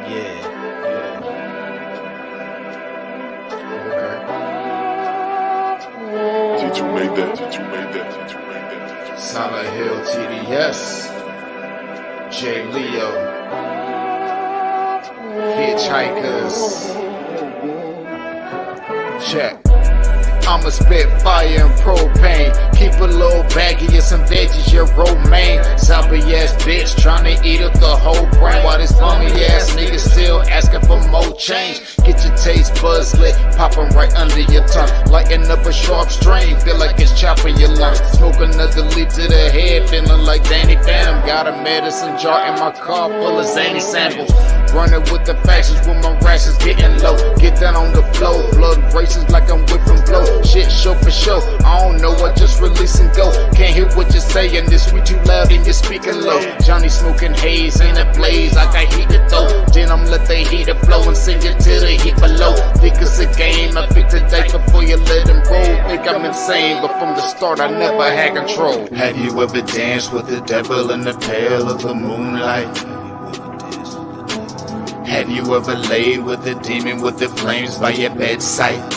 Did you make that? Silent Hill TDS, J. Leo, Hitchhikers. Check. I'ma spit fire and propane. Keep a little baggie of some veggies, your romaine. Zombie ass bitch tryna eat up the whole brain. While this bummy ass nigga still asking for more change. Get your taste buds lit, popping right under your tongue. Lighting up a sharp strain, feel like it's chopping your lungs. Smoke another leap to the head, feeling like Danny Phantom. Got a medicine jar in my car full of zany samples. Running with the factions with my rations getting low. Get down on the floor, blood races like I'm whipping blow. Shit show for show, I don't know, I just release and go. Can't hear what you're saying, this sweet too loud and you're speaking low. Johnny smoking haze in a blaze, I got heat to throw. Then I'm let the heater flow and send it to the heat below. Think it's a game, I pick today before you let him roll. Think I'm insane, but from the start I never had control. Have you ever danced with the devil in the pale of the moonlight? Have you ever laid with a demon with the flames by your bedside?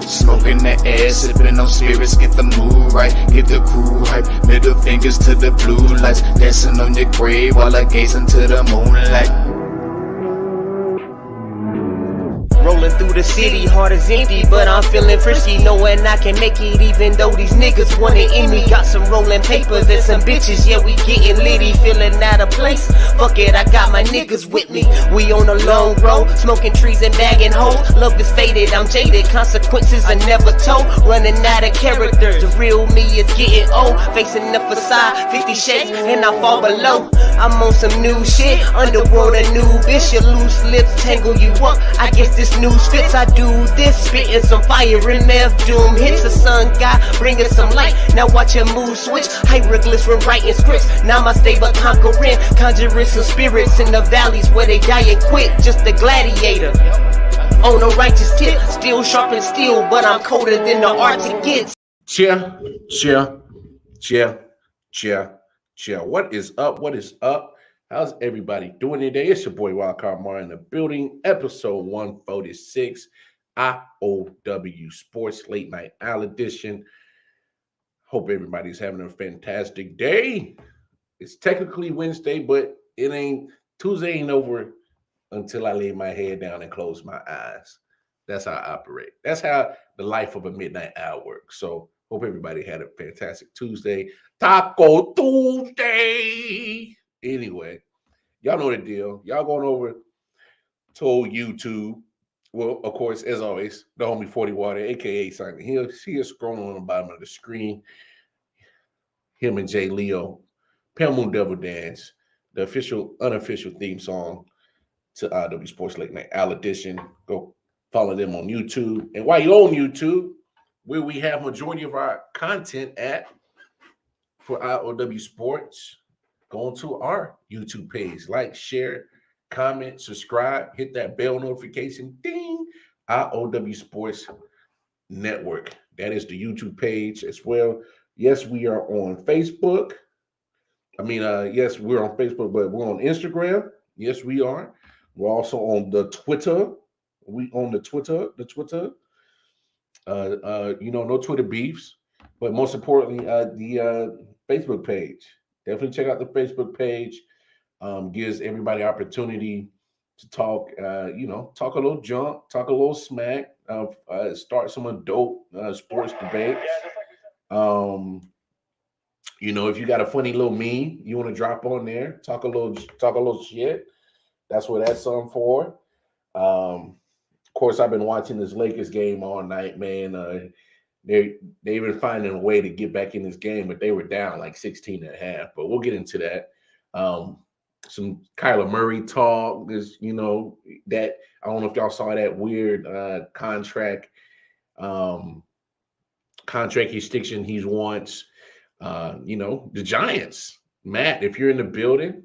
Smoking the air, sipping on spirits, get the mood right, get the crew hype. Middle fingers to the blue lights, dancing on your grave while I gaze into the moonlight. Rolling through the city, heart is empty, but I'm feeling frisky, knowing I can make it even though these niggas want it in me. Got some rolling papers and some bitches, yeah, we getting litty, feeling out of place. Fuck it, I got my niggas with me. We on a long road, smoking trees and bagging hoes. Love is faded, I'm jaded, consequences are never told. Running out of character, the real me is getting old. Facing the facade, 50 shades, and I fall below. I'm on some new shit, underworld a new bitch. Your loose lips tangle you up, I guess this news fits. I do this, spitting some fire in meth doom hits. The sun god bringing some light, now watch your mood switch. Hieroglyphs when writing scripts, namaste but conquering. Conjuring some spirits in the valleys where they die and quit. Just a gladiator on a righteous tip, still sharp and steel, but I'm colder than the Arctic gets. Cheer. What is up? What is up? How's everybody doing today? It's your boy Wildcard Mar in the building, episode 146, I.O.W. Sports Late Night Owl Edition. Hope everybody's having a fantastic day. It's technically Wednesday, but Tuesday ain't over until I lay my head down and close my eyes. That's how I operate. That's how the life of a midnight owl works. So hope everybody had a fantastic Tuesday. Taco Tuesday. Anyway, y'all know the deal. Y'all going over to YouTube. Well, of course, as always, the homie 40 Water, a.k.a. Simon Hill. She is scrolling on the bottom of the screen. Him and J. Leo, Pale Moon Devil Dance, the unofficial theme song to I.O.W. Sports Late Night Owl Edition. Go follow them on YouTube. And while you're on YouTube, where we have majority of our content at for I.O.W. Sports, go to our YouTube page. Like, share, comment, subscribe, hit that bell notification, ding, I.O.W. Sports Network. That is the YouTube page as well. Yes, we are on Facebook. Yes, we're on Facebook, but we're on Instagram. Yes, we are. We're also on the Twitter. We on the Twitter. No Twitter beefs, but most importantly, the Facebook page. Definitely check out the Facebook page. Gives everybody opportunity to talk, talk a little junk, talk a little smack, start some adult sports debates. If you got a funny little meme you want to drop on there, talk a little shit. That's what that's for. Of course, I've been watching this Lakers game all night, man. They've been finding a way to get back in this game, but they were down like 16 and a half. But we'll get into that. Some Kyler Murray talk is, that I don't know if y'all saw that weird contract restriction he wants. The Giants, Matt, if you're in the building,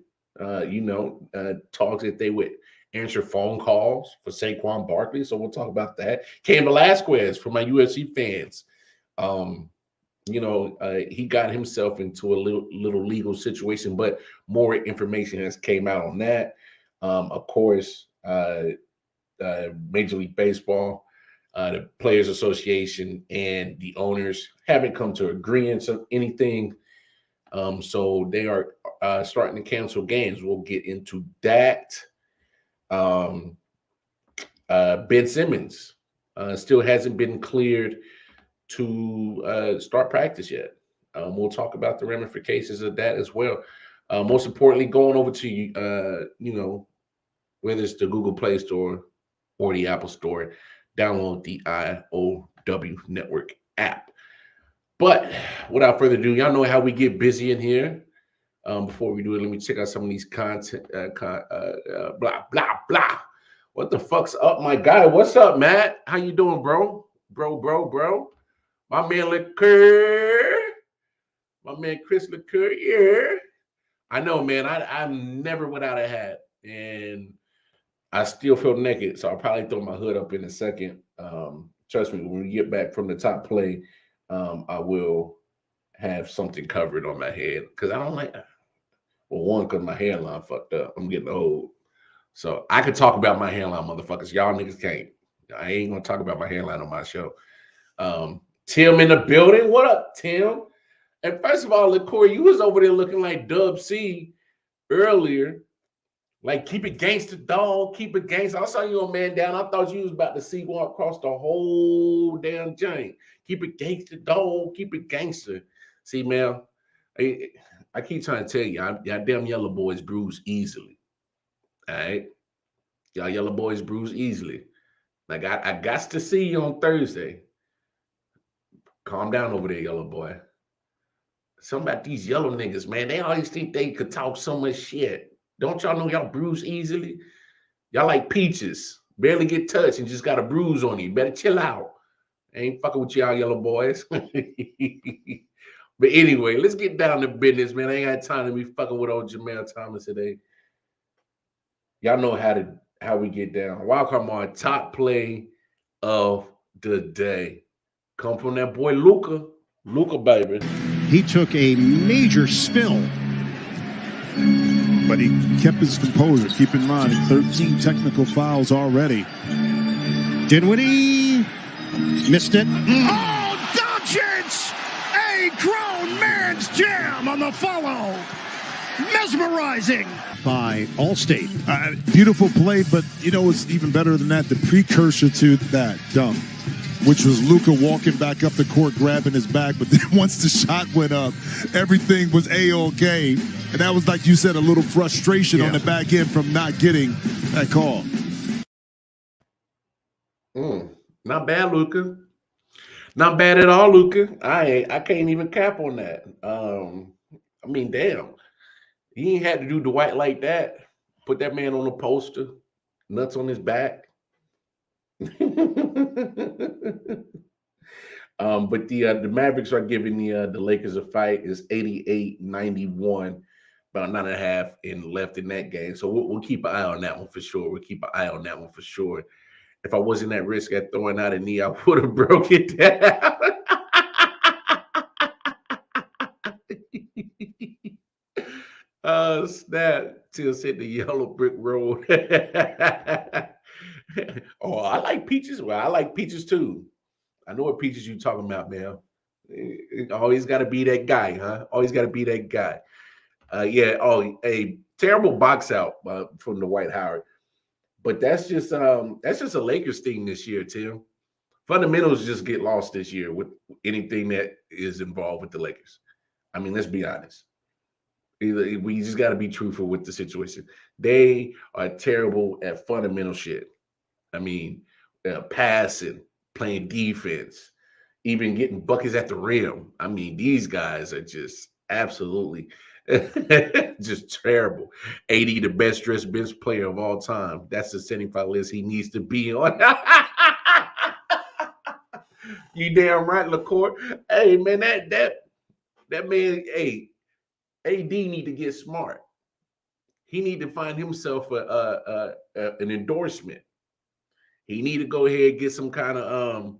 talks that they would answer phone calls for Saquon Barkley. So we'll talk about that. Cain Velasquez for my UFC fans. he got himself into a little legal situation, but more information has came out on that. Of course, Major League Baseball, the Players Association, and the owners haven't come to agreement on anything. So they are starting to cancel games. We'll get into that. Um, Ben Simmons still hasn't been cleared to start practice yet. We'll talk about the ramifications of that as well. Most importantly, going over to whether it's the Google Play Store or the Apple Store, download the I.O.W Network app. But without further ado, y'all know how we get busy in here. Before we do it, let me check out some of these content. Blah blah blah. What the fuck's up, my guy? What's up, Matt? How you doing, bro? Bro. My man Liqueur. My man Chris Liqueur. Yeah. I know, man. I'm never without a hat, and I still feel naked, so I'll probably throw my hood up in a second. Trust me, when we get back from the top play, I will have something covered on my head because I don't like. Well, one, because my hairline fucked up. I'm getting old, so I could talk about my hairline, motherfuckers. Y'all niggas can't. I ain't gonna talk about my hairline on my show. Tim in the building. What up, Tim? And first of all, LaCour, you was over there looking like Dub C earlier. Like, keep it gangster, dog. Keep it gangster. I saw you on Man Down. I thought you was about to see one across the whole damn joint. Keep it gangster, dog. Keep it gangster. See, man, I keep trying to tell you, y'all damn yellow boys bruise easily. All right? Y'all yellow boys bruise easily. Like, I got to see you on Thursday. Calm down over there, yellow boy. Something about these yellow niggas, man. They always think they could talk so much shit. Don't y'all know y'all bruise easily? Y'all like peaches. Barely get touched and just got a bruise on you. Better chill out. I ain't fucking with y'all yellow boys. But anyway, let's get down to business, man. I ain't got time to be fucking with old Jamel Thomas today. Y'all know how we get down. Welcome on top play of the day. Come from that boy Luca. Luca, baby. He took a major spill, but he kept his composure. Keep in mind, 13 technical fouls already. Dinwiddie missed it. Oh, Doncic! A grown man's jam on the follow. Mesmerizing. By Allstate. Beautiful play, but you know what's even better than that? The precursor to that dunk, which was Luka walking back up the court, grabbing his back. But then once the shot went up, everything was A-OK. And that was, like you said, a little frustration on the back end from not getting that call. Not bad, Luka. Not bad at all, Luka. I can't even cap on that. I mean, damn. He ain't had to do Dwight like that. Put that man on a poster, nuts on his back. But the Mavericks are giving the Lakers a fight. It's 88-91, about 9.5 in left in that game. So we'll keep an eye on that one for sure. We'll keep an eye on that one for sure. If I wasn't at risk at throwing out a knee, I would have broke it down. Snap. Till hit the yellow brick road. Oh, I like peaches. Well, I like peaches too. I know what peaches you talking about, man. Always got to be that guy, huh? Always got to be that guy. Yeah. Oh, a terrible box out from the Dwight Howard, but that's just a Lakers thing this year, Tim. Fundamentals just get lost this year with anything that is involved with the Lakers. I mean, let's be honest. We just got to be truthful with the situation. They are terrible at fundamental shit. I mean, passing, playing defense, even getting buckets at the rim. I mean, these guys are just absolutely just terrible. AD, the best dressed bench player of all time. That's the 75 list he needs to be on. You damn right, LaCour. Hey, man, that man, hey, AD need to get smart. He need to find himself an endorsement. He need to go ahead and get some kind of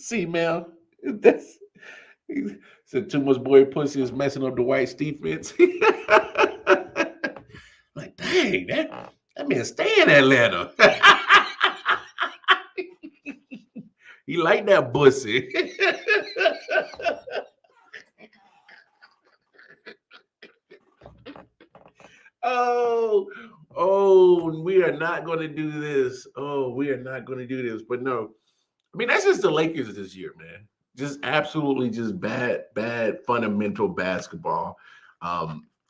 See, man, that's he said too much boy pussy is messing up the White's defense. Like, dang, that man stay in Atlanta. He like that pussy. Oh, we are not going to do this. Oh, we are not going to do this. But no, I mean that's just the Lakers this year, man. Just absolutely, just bad fundamental basketball.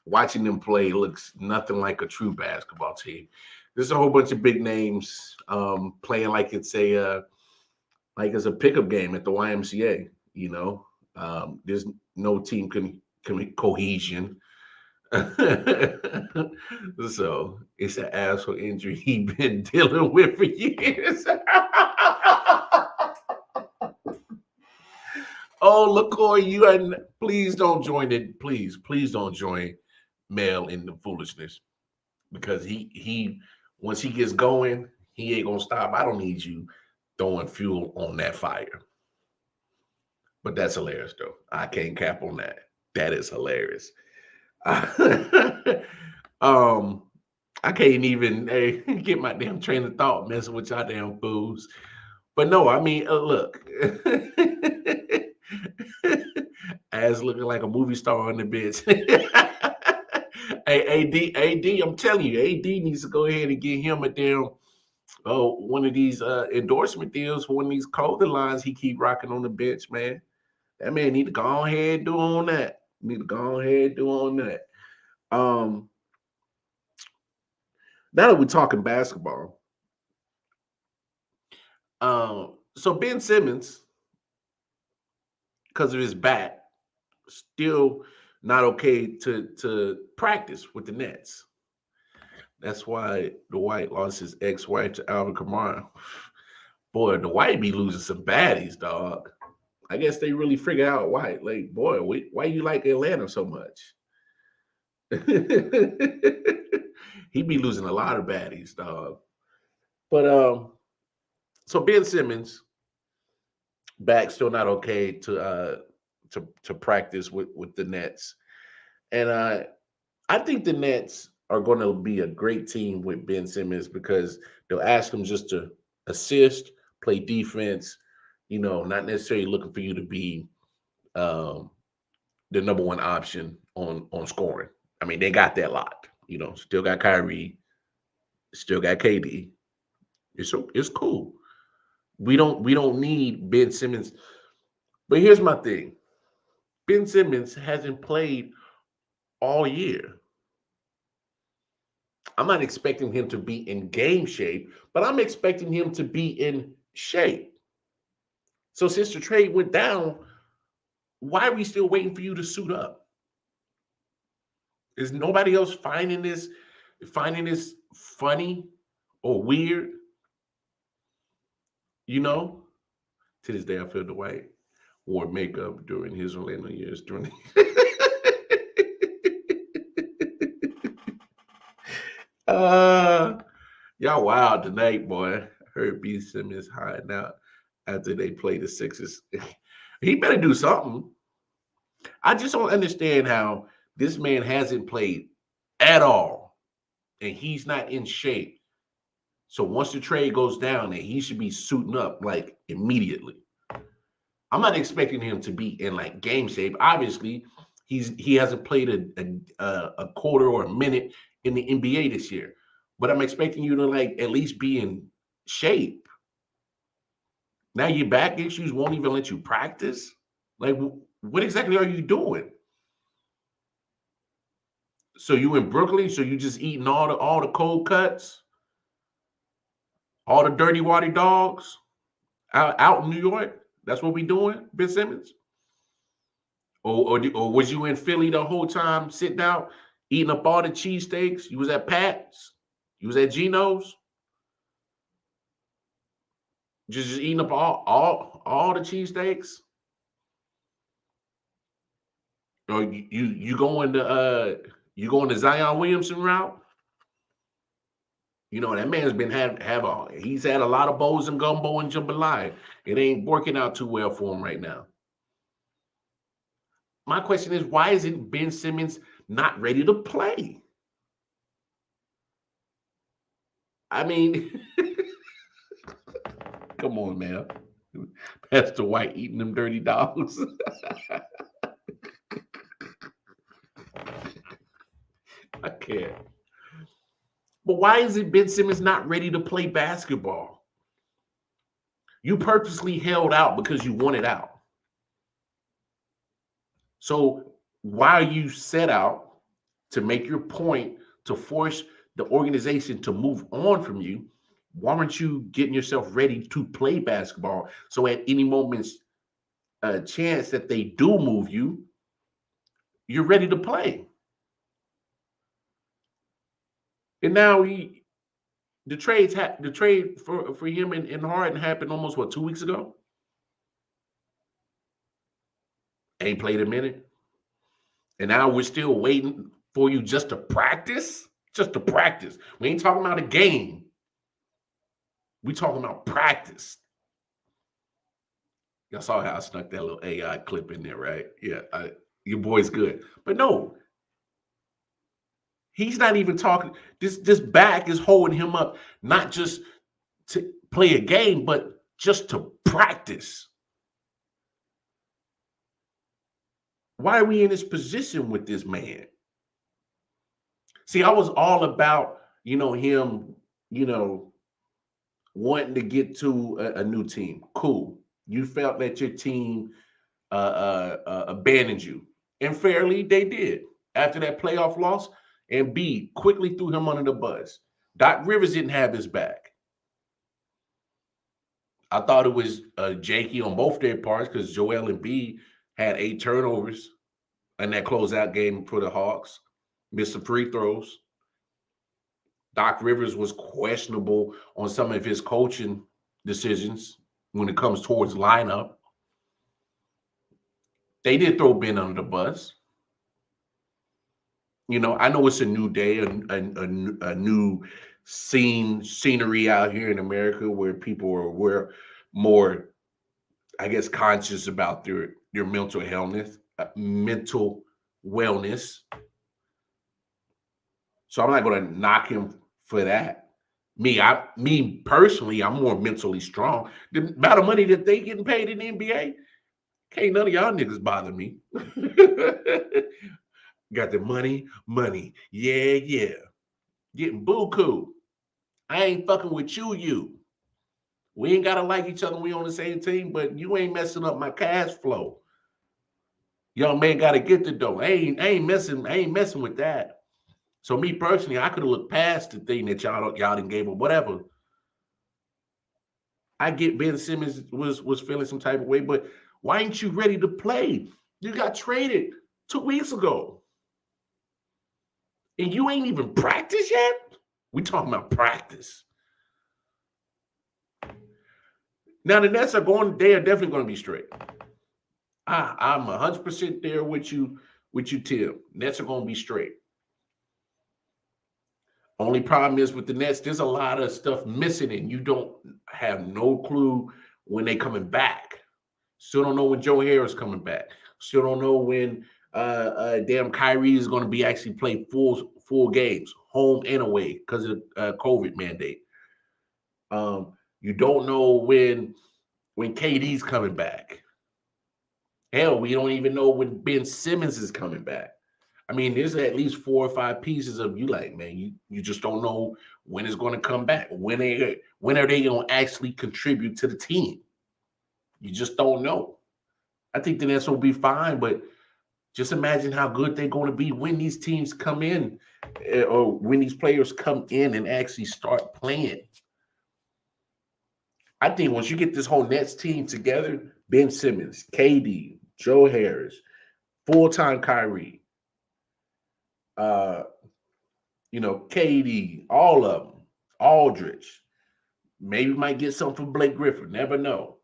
Watching them play looks nothing like a true basketball team. There's a whole bunch of big names playing like it's a pickup game at the YMCA. You know, there's no team can cohesion. So it's an asshole injury he been dealing with for years. Oh, LaCoy, you are please don't join it. Please don't join Mel in the foolishness because he once he gets going, he ain't gonna stop. I don't need you throwing fuel on that fire. But that's hilarious though. I can't cap on that. That is hilarious. I can't even get my damn train of thought messing with y'all damn fools. But no, I mean, look, as looking like a movie star on the bitch. Hey, AD, I'm telling you, AD needs to go ahead and get him a damn one of these endorsement deals for one of these clothing lines he keep rocking on the bench, man. That man need to go ahead and do on that. Need to go ahead and do on that. Now that we're talking basketball, so Ben Simmons, because of his back, still not okay to practice with the Nets. That's why the White lost his ex-wife to Alvin Kamara. Boy, the White be losing some baddies, dog. I guess they really figured out White. Like, boy, why you like Atlanta so much? He be losing a lot of baddies, dog. But so Ben Simmons back still not okay to practice with the Nets, and I think the Nets are going to be a great team with Ben Simmons because they'll ask him just to assist, play defense, not necessarily looking for you to be the number one option on scoring. I mean, they got that lot. Still got Kyrie, still got KD. It's cool. We don't need Ben Simmons. But here's my thing. Ben Simmons hasn't played all year. I'm not expecting him to be in game shape, but I'm expecting him to be in shape. So since the trade went down, why are we still waiting for you to suit up? Is nobody else finding this funny or weird? To this day, I feel Dwight wore makeup during his Orlando years. Y'all wild tonight, boy. I heard B. Simmons hiding out after they play the Sixers. He better do something. I just don't understand how this man hasn't played at all, and he's not in shape. So once the trade goes down, then he should be suiting up like immediately. I'm not expecting him to be in like game shape. Obviously, he hasn't played a quarter or a minute in the NBA this year. But I'm expecting you to like at least be in shape. Now your back issues won't even let you practice. Like, what exactly are you doing? So you in Brooklyn? So you just eating all the cold cuts, all the dirty water dogs out in New York? That's what we doing, Ben Simmons? Or was you in Philly the whole time, sitting out, eating up all the cheesesteaks? You was at Pat's? You was at Geno's? Just eating up all the cheesesteaks? Or you going to Zion Williamson route? That man's been he's had a lot of bowls and gumbo and jambalaya. It ain't working out too well for him right now. My question is, why isn't Ben Simmons not ready to play? I mean, come on, man. Pastor White eating them dirty dogs. I can't. But why isn't Ben Simmons not ready to play basketball? You purposely held out because you wanted out. So while you set out to make your point, to force the organization to move on from you, why aren't you getting yourself ready to play basketball? So at any moment's chance that they do move you, you're ready to play. And now the trade for him and Harden happened almost 2 weeks ago. Ain't played a minute. And now we're still waiting for you just to practice. Just to practice. We ain't talking about a game. We talking about practice. Y'all saw how I snuck that little AI clip in there, right? Yeah, your boy's good. But no, he's not even talking. This back is holding him up, not just to play a game, but just to practice. Why are we in this position with this man? See, I was all about, him, wanting to get to a new team. Cool. You felt that your team abandoned you. And fairly, they did. After that playoff loss, and B quickly threw him under the bus. Doc Rivers didn't have his back. I thought it was janky on both their parts because Joel Embiid had 8 turnovers in that closeout game for the Hawks, missed some free throws. Doc Rivers was questionable on some of his coaching decisions when it comes towards lineup. They did throw Ben under the bus. I know it's a new day, a new scenery out here in America where people are more, I guess, conscious about their mental wellness. So I'm not going to knock him for that. Me personally, I'm more mentally strong. The amount of money that they getting paid in the NBA, can't none of y'all niggas bother me. Got the money. Yeah. Getting buku. I ain't fucking with you. We ain't gotta like each other. We on the same team, but you ain't messing up my cash flow. Young man gotta get the dough. I ain't messing with that. So me personally, I could have looked past the thing that y'all didn't gave him, whatever. I get Ben Simmons was feeling some type of way, but why ain't you ready to play? You got traded 2 weeks ago. And you ain't even practiced yet? We talking about practice. Now the Nets they are definitely going to be straight. I'm 100% there with you, Tim. Nets are going to be straight. Only problem is with the Nets, there's a lot of stuff missing, and you don't have no clue when they coming back. Still don't know when Joe Harris coming back. Still don't know when damn Kyrie is going to be actually play full games, home and away, because of COVID mandate. You don't know when KD's coming back. Hell, we don't even know when Ben Simmons is coming back. I mean, there's at least 4 or 5 pieces of you like, man, you just don't know when it's going to come back. When are they going to actually contribute to the team? You just don't know. I think the Nets will be fine, but just imagine how good they're going to be when these teams come in or when these players come in and actually start playing. I think once you get this whole Nets team together, Ben Simmons, KD, Joe Harris, full-time Kyrie, KD, all of them, Aldridge, maybe might get something from Blake Griffin, never know.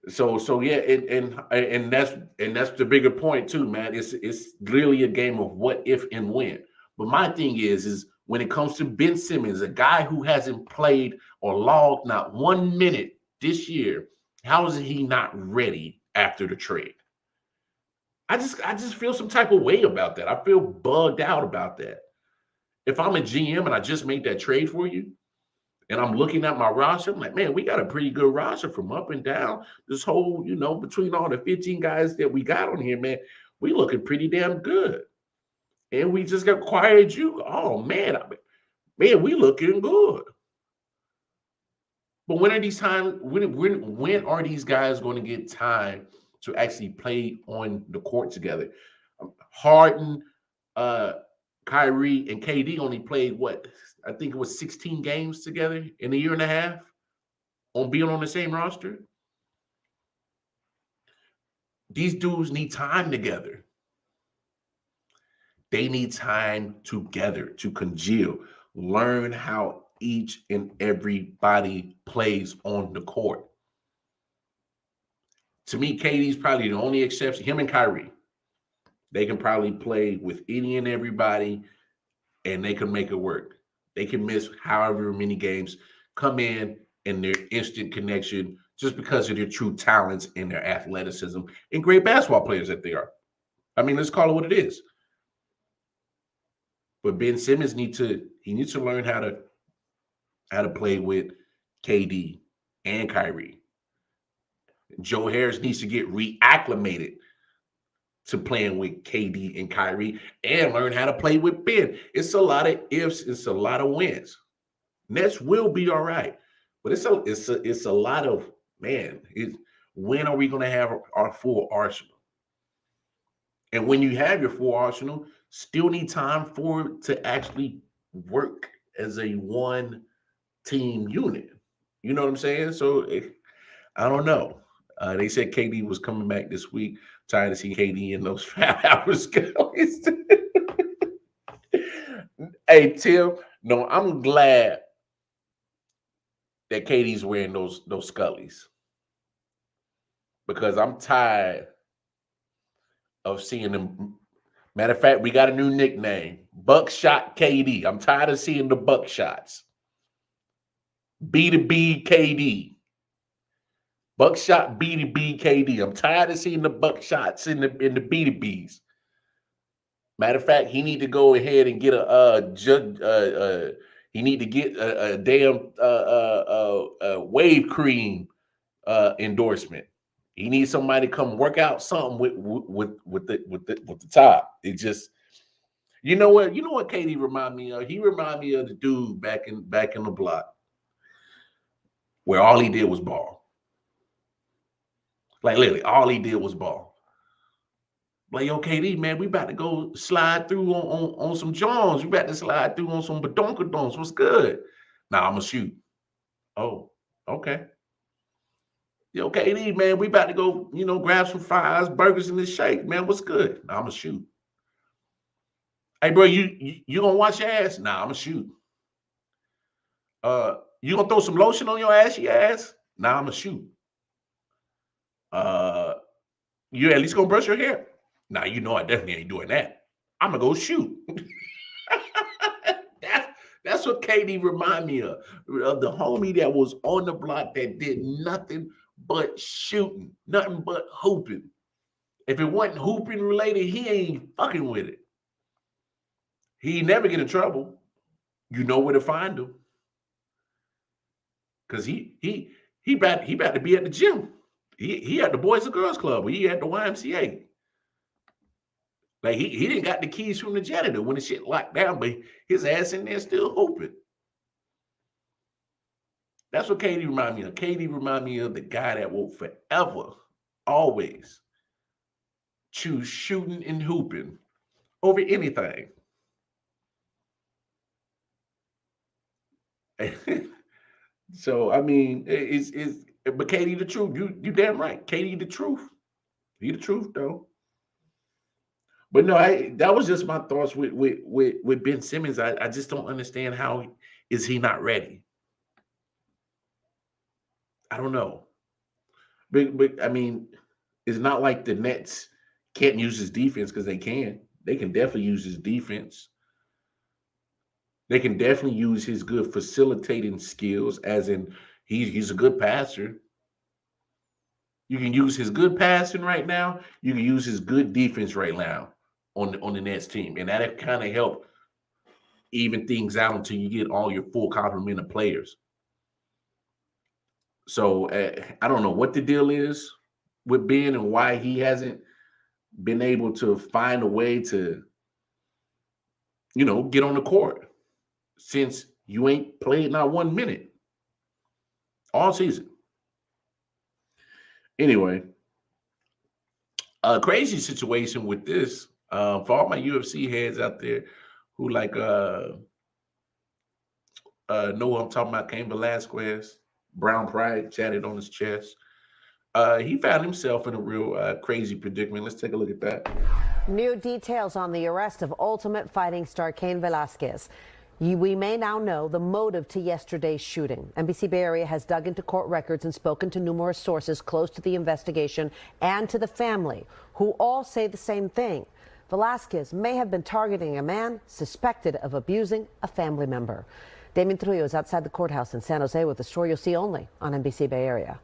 So yeah, and that's the bigger point too, man. It's really a game of what if and when. But my thing is when it comes to Ben Simmons, a guy who hasn't played or logged not 1 minute this year, how is he not ready after the trade? I just feel some type of way about that. I feel bugged out about that. If I'm a GM and I just made that trade for you, and I'm looking at my roster, I'm like, man, we got a pretty good roster from up and down. This whole, between all the 15 guys that we got on here, man, we looking pretty damn good. And we just got acquired you. Oh man, we looking good. But when are these times? When are these guys going to get time to actually play on the court together? Harden, Kyrie, and KD only played what? I think it was 16 games together in a year and a half on being on the same roster. These dudes need time together. They need time together to congeal, learn how each and everybody plays on the court. To me, KD's probably the only exception. Him and Kyrie, they can probably play with any and everybody, and they can make it work. They can miss however many games, come in, and their instant connection just because of their true talents and their athleticism and great basketball players that they are. I mean, let's call it what it is. But Ben Simmons needs to learn how to play with KD and Kyrie. Joe Harris needs to get reacclimated to playing with KD and Kyrie and learn how to play with Ben. It's a lot of ifs, it's a lot of wins. Nets will be all right, but it's a lot of, man. When are we going to have our full arsenal? And when you have your full arsenal, still need time for it to actually work as a one team unit. You know what I'm saying? So I don't know. They said KD was coming back this week. Tired to see KD in those 5 hours. Hey, Tim, no, I'm glad that KD's wearing those Scullies because I'm tired of seeing them. Matter of fact, we got a new nickname, Buckshot KD. I'm tired of seeing the buckshots. B2B KD. Buckshot B2B KD. I'm tired of seeing the buckshots in the B2Bs. Matter of fact, he need to go ahead and get he need to get a damn wave cream endorsement. He needs somebody to come work out something with the top. It just, you know what KD remind me of? He remind me of the dude back in the block where all he did was ball. Like literally, all he did was ball. Like, yo, KD, man, we about to go slide through on some Jones. We about to slide through on some badonkadons. What's good? Now I'm gonna shoot. Oh, okay. Yo, KD, man, we about to go, grab some fries, burgers, and this shake, man. What's good? Now I'm gonna shoot. Hey, bro, you gonna wash your ass? Nah, I'm gonna shoot. You gonna throw some lotion on your ashy ass? Nah, I'm gonna shoot. You at least gonna brush your hair? Nah, I definitely ain't doing that. I'm gonna go shoot. That's what KD remind me of the homie that was on the block that did nothing but shooting, nothing but hooping. If it wasn't hooping related, he ain't fucking with it. He never get in trouble. You know where to find him. Cause he about to be at the gym. He at the Boys and Girls Club. He at the YMCA. Like he didn't got the keys from the janitor when the shit locked down, but his ass in there still open. That's what KD remind me of. KD remind me of the guy that will forever, always choose shooting and hooping over anything. So I mean, but KD the truth. You damn right. KD the truth. He the truth though. But no, that was just my thoughts with Ben Simmons. I just don't understand how is he not ready. I don't know. But I mean, it's not like the Nets can't use his defense because they can. They can definitely use his defense. They can definitely use his good facilitating skills, as in he's a good passer. You can use his good passing right now. You can use his good defense right now on the Nets team, and that kind of help even things out until you get all your full complement of players. So I don't know what the deal is with Ben and why he hasn't been able to find a way to, get on the court since you ain't played not 1 minute all season. Anyway, a crazy situation with this for all my UFC heads out there who know what I'm talking about. Cain Velasquez, Brown Pride, tatted on his chest. He found himself in a real crazy predicament. Let's take a look at that. New details on the arrest of Ultimate Fighting star Cain Velasquez. We may now know the motive to yesterday's shooting. NBC Bay Area has dug into court records and spoken to numerous sources close to the investigation and to the family, who all say the same thing. Velasquez may have been targeting a man suspected of abusing a family member. Damien Trujillo is outside the courthouse in San Jose with the story you'll see only on NBC Bay Area.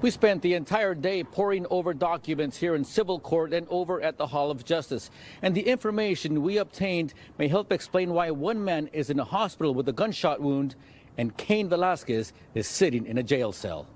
We spent the entire day poring over documents here in civil court and over at the Hall of Justice. And the information we obtained may help explain why one man is in a hospital with a gunshot wound and Cain Velasquez is sitting in a jail cell.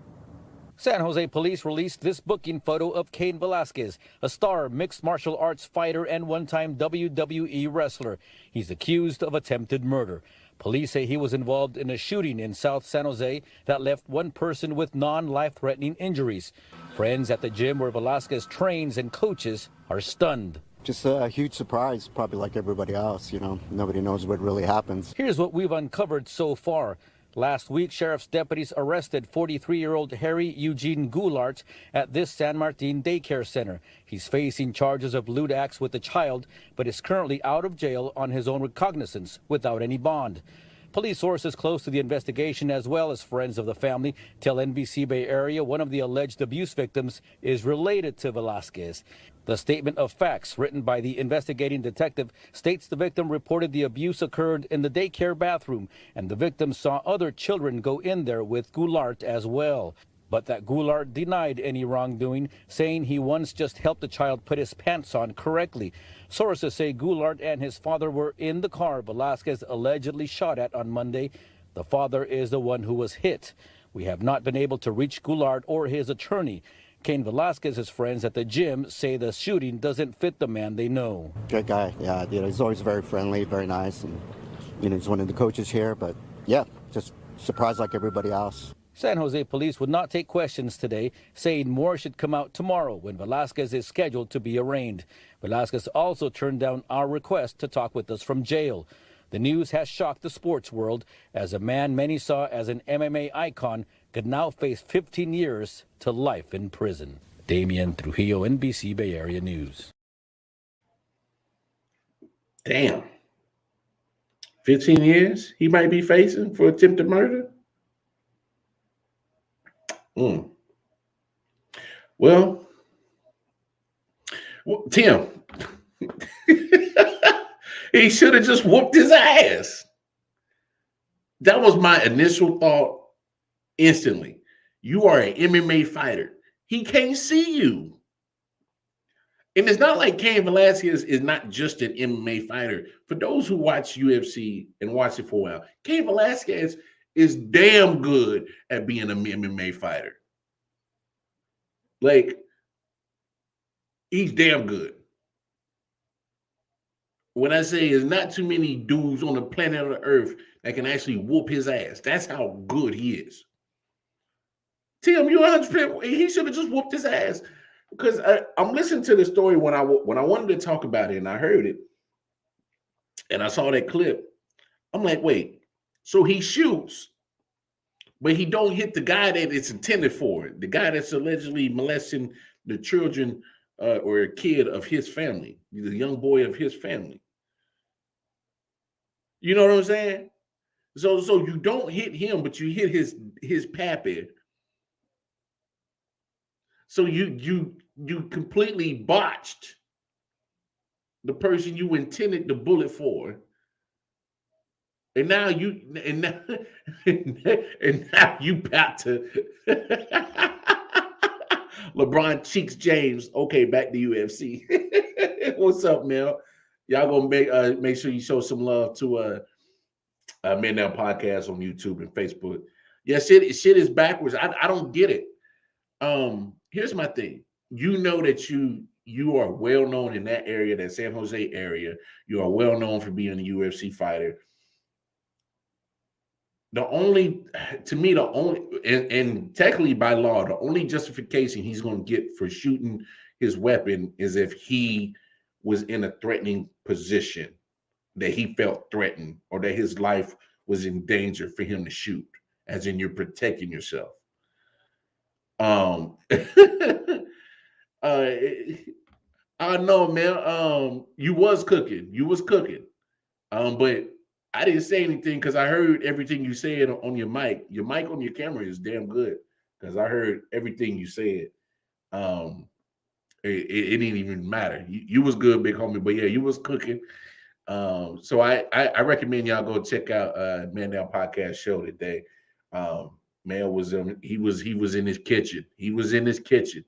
San Jose police released this booking photo of Cain Velasquez, a star mixed martial arts fighter and one-time WWE wrestler. He's accused of attempted murder. Police say he was involved in a shooting in South San Jose that left one person with non-life-threatening injuries. Friends at the gym where Velasquez trains and coaches are stunned. Just a huge surprise, probably like everybody else, Nobody knows what really happens. Here's what we've uncovered so far. Last week, sheriff's deputies arrested 43-year-old Harry Eugene Goulart at this San Martin daycare center. He's facing charges of lewd acts with the child, but is currently out of jail on his own recognizance without any bond. Police sources close to the investigation, as well as friends of the family, tell NBC Bay Area one of the alleged abuse victims is related to Velasquez. The statement of facts written by the investigating detective states the victim reported the abuse occurred in the daycare bathroom, and the victim saw other children go in there with Goulart as well. But that Goulart denied any wrongdoing, saying he once just helped the child put his pants on correctly. Sources say Goulart and his father were in the car Velasquez allegedly shot at on Monday. The father is the one who was hit. We have not been able to reach Goulart or his attorney. Cain Velasquez's friends at the gym say the shooting doesn't fit the man they know. Good guy, yeah. He's always very friendly, very nice, and he's one of the coaches here. But yeah, just surprised like everybody else. San Jose police would not take questions today, saying more should come out tomorrow when Velasquez is scheduled to be arraigned. Velasquez also turned down our request to talk with us from jail. The news has shocked the sports world, as a man many saw as an MMA icon could now face 15 years to life in prison. Damien Trujillo, NBC Bay Area News. Damn. 15 years he might be facing for attempted murder? Well, Tim, he should have just whooped his ass. That was my initial thought instantly. You are an MMA fighter. He can't see you. And it's not like Cain Velasquez is not just an MMA fighter. For those who watch UFC and watch it for a while, Cain Velasquez is damn good at being an MMA fighter. Like, he's damn good. When I say there's not too many dudes on the planet of the earth that can actually whoop his ass. That's how good he is. Tim, you 100%. He should have just whooped his ass. Because I'm listening to the story when I wanted to talk about it, and I heard it, and I saw that clip. I'm like, wait, so he shoots, but he don't hit the guy that it's intended for, the guy that's allegedly molesting the children or a kid of his family, the young boy of his family. You know what I'm saying? So you don't hit him, but you hit his pappy. So you completely botched the person you intended the bullet for. And now you and now, and now you about to LeBron Cheeks James. Okay, back to UFC. What's up, Mel? Y'all gonna make sure you show some love to Men Down Podcast on YouTube and Facebook. Yeah, shit is backwards. I don't get it. Here's my thing. You know that you are well known in that area, that San Jose area. You are well known for being a UFC fighter. To me, the only, and technically by law, the only justification he's going to get for shooting his weapon is if he was in a threatening position, that he felt threatened or that his life was in danger for him to shoot, as in you're protecting yourself. I know, man. You was cooking. But I didn't say anything because I heard everything you said on your mic. Your mic on your camera is damn good because I heard everything you said. It didn't even matter. You was good, big homie. But yeah, you was cooking. So I recommend y'all go check out Man Down Podcast show today. Man he was in his kitchen. He was in his kitchen.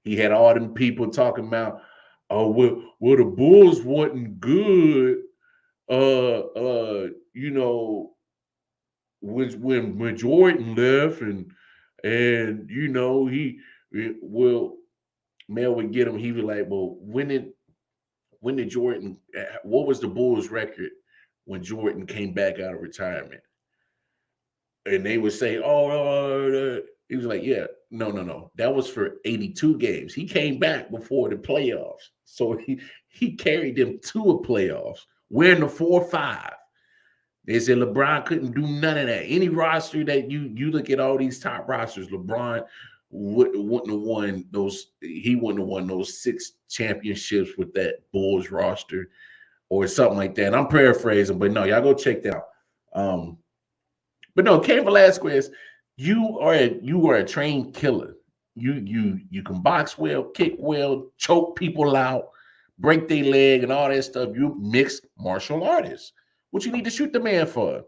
He had all them people talking about, oh, well the Bulls wasn't good. You know, when Jordan left and you know Mel would get him. He was like, well, when did Jordan? What was the Bulls' record when Jordan came back out of retirement? And they would say, oh, he was like, yeah, no. That was for 82 games. He came back before the playoffs. So he carried them to a playoffs. We're in the 4-5. They said LeBron couldn't do none of that. Any roster that you look at all these top rosters, LeBron wouldn't have won those. He wouldn't have won those 6 championships with that Bulls roster or something like that. And I'm paraphrasing, but no, y'all go check that out. But no, Cain Velasquez, you are a trained killer. You can box well, kick well, choke people out, break their leg, and all that stuff. You mixed martial artist. What you need to shoot the man for?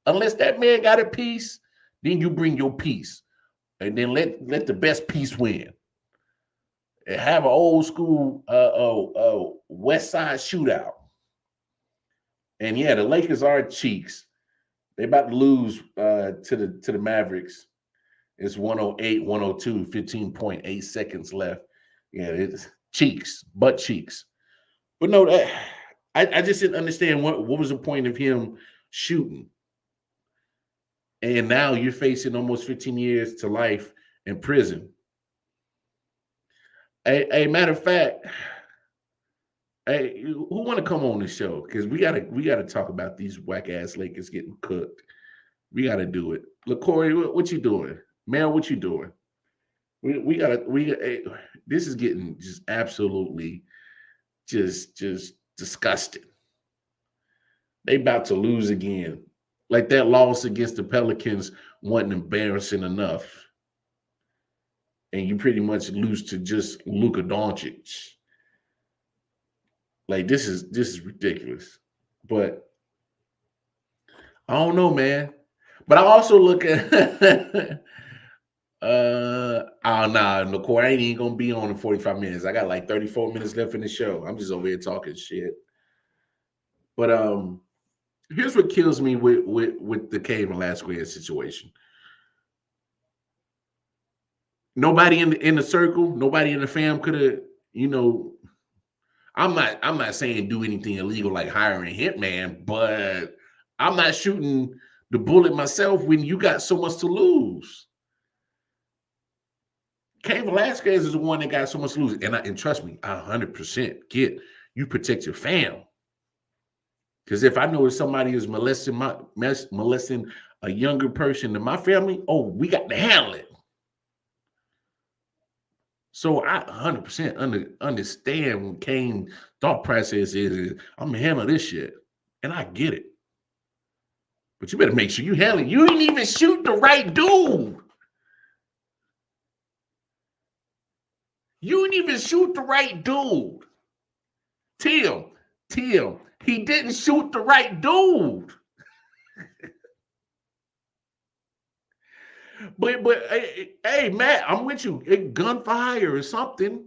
Unless that man got a piece, then you bring your piece. And then let the best piece win. And have an old school West Side shootout. And yeah, the Lakers are cheeks. They about to lose to the Mavericks. It's 108-102, 15.8 seconds left. Yeah, it's cheeks, butt cheeks. But no, I just didn't understand what was the point of him shooting. And now you're facing almost 15 years to life in prison. A matter of fact, hey, who want to come on the show? Because we gotta talk about these whack ass Lakers getting cooked. We gotta do it. Look, Corey, what you doing? Mel, what you doing? This is getting just absolutely just disgusting. They about to lose again. Like that loss against the Pelicans wasn't embarrassing enough. And you pretty much lose to just Luka Doncic. Like this is ridiculous. But I don't know, man. But I also look at Nicole, I ain't even gonna be on in 45 minutes. I got like 34 minutes left in the show. I'm just over here talking shit. But here's what kills me with the Cain Velasquez situation. Nobody in the circle, nobody in the fam could have, I'm not saying do anything illegal like hiring a hitman, but I'm not shooting the bullet myself when you got so much to lose. Cain Velasquez is the one that got so much to lose. And trust me, I 100% get you protect your fam. Because if I know if somebody is molesting a younger person in my family, we got to handle it. So I 100% understand when Cain's thought process is I'm going to handle this shit. And I get it. But you better make sure you handle it. You didn't even shoot the right dude. You didn't even shoot the right dude. Tim, he didn't shoot the right dude. But hey, Matt, I'm with you. Gunfire or something.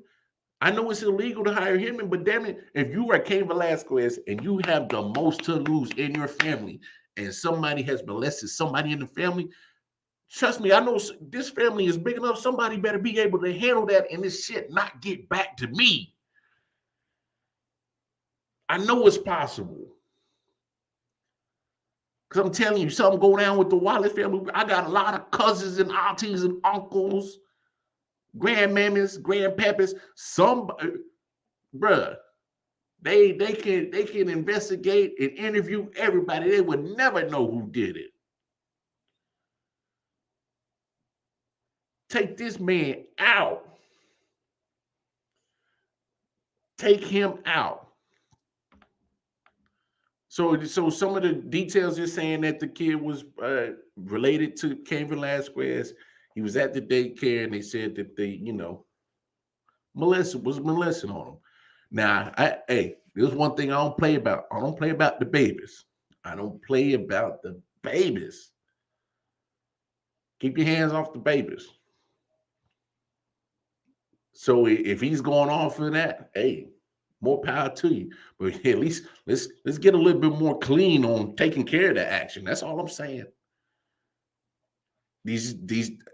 I know it's illegal to hire him, but damn it, if you are Cain Velasquez and you have the most to lose in your family, and somebody has molested somebody in the family, trust me, I know this family is big enough. Somebody better be able to handle that and this shit not get back to me. I know it's possible. Because I'm telling you, something go down with the Wallace family. I got a lot of cousins and aunties and uncles, grandmammies, grandpappys. Some, bruh, they can investigate and interview everybody. They would never know who did it. Take this man out. Take him out. So some of the details are saying that the kid was related to Cain Velasquez. He was at the daycare, and they said that they, molesting on him. Now, there's one thing I don't play about. I don't play about the babies. I don't play about the babies. Keep your hands off the babies. So if he's going off for that, hey, more power to you. But at least let's get a little bit more clean on taking care of the action. That's all I'm saying. This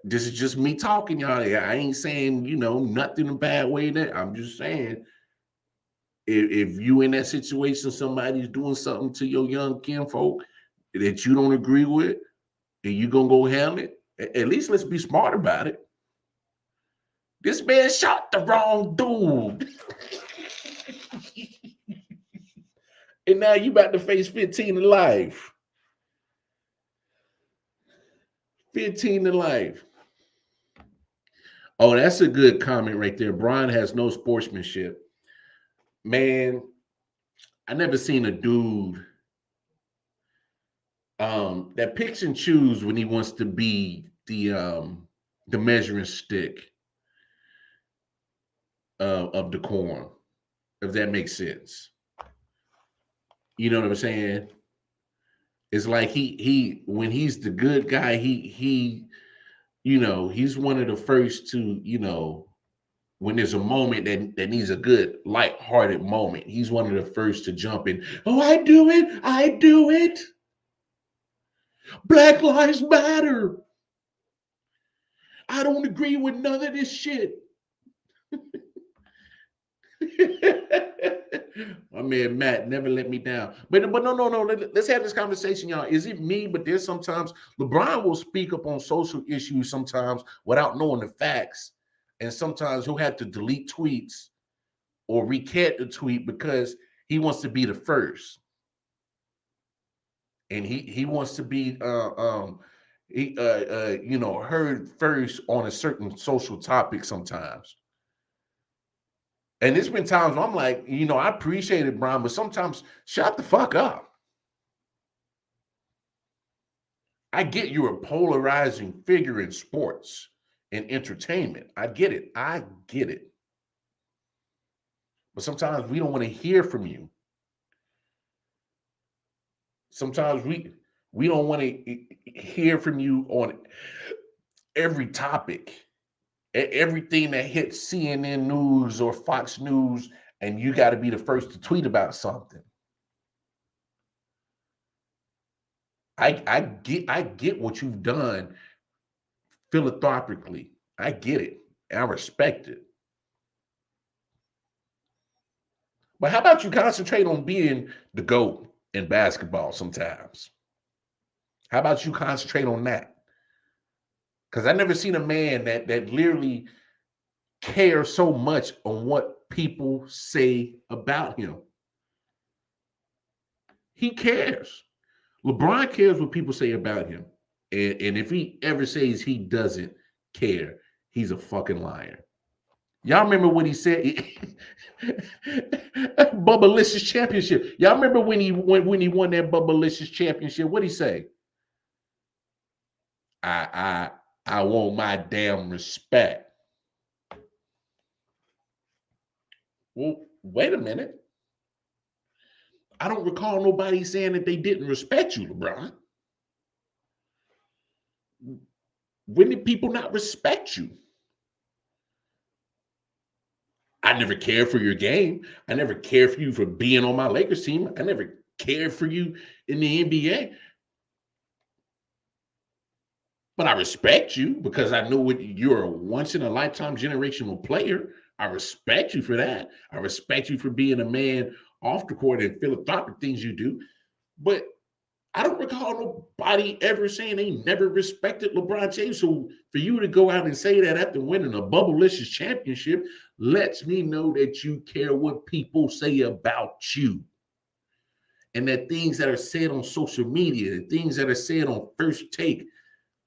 is just me talking, y'all. I ain't saying nothing in a bad way. That I'm just saying, if you in that situation, somebody's doing something to your young kinfolk that you don't agree with, and you gonna go handle it. At least let's be smart about it. This man shot the wrong dude. And now you about to face 15 to life. 15 to life. Oh, that's a good comment right there. Brian has no sportsmanship. Man, I never seen a dude that picks and chooses when he wants to be the measuring stick of decorum, if that makes sense. You know what I'm saying? It's like he when he's the good guy, he's one of the first to, when there's a moment that needs a good light-hearted moment, he's one of the first to jump in. Oh, I do it. Black Lives Matter. I don't agree with none of this shit. My man Matt never let me down. But no. Let's have this conversation, y'all. Is it me? But there's sometimes LeBron will speak up on social issues sometimes without knowing the facts. And sometimes he'll have to delete tweets or recant the tweet because he wants to be the first. And he wants to be heard first on a certain social topic sometimes. And there's been times where I'm like, I appreciate it, Brian, but sometimes shut the fuck up. I get you're a polarizing figure in sports and entertainment. I get it. But sometimes we don't want to hear from you. Sometimes we don't want to hear from you on every topic. Everything that hits CNN News or Fox News, and you got to be the first to tweet about something. I get what you've done philanthropically. I get it. I respect it. But how about you concentrate on being the GOAT in basketball sometimes? How about you concentrate on that? Because I never seen a man that literally cares so much on what people say about him. He cares. LeBron cares what people say about him. And if he ever says he doesn't care, he's a fucking liar. Y'all remember what he said? Bubbalicious championship. Y'all remember when he won that Bubbalicious championship? What'd he say? I want my damn respect. Well, wait a minute. I don't recall nobody saying that they didn't respect you, LeBron. When did people not respect you? I never cared for your game. I never cared for you for being on my Lakers team. I never cared for you in the NBA. But I respect you because I know you're a once in a lifetime generational player. I respect you for that. I respect you for being a man off the court and philanthropic things you do. But I don't recall nobody ever saying they never respected LeBron James. So for you to go out and say that after winning a Bubblicious championship lets me know that you care what people say about you. And that things that are said on social media, things that are said on First Take,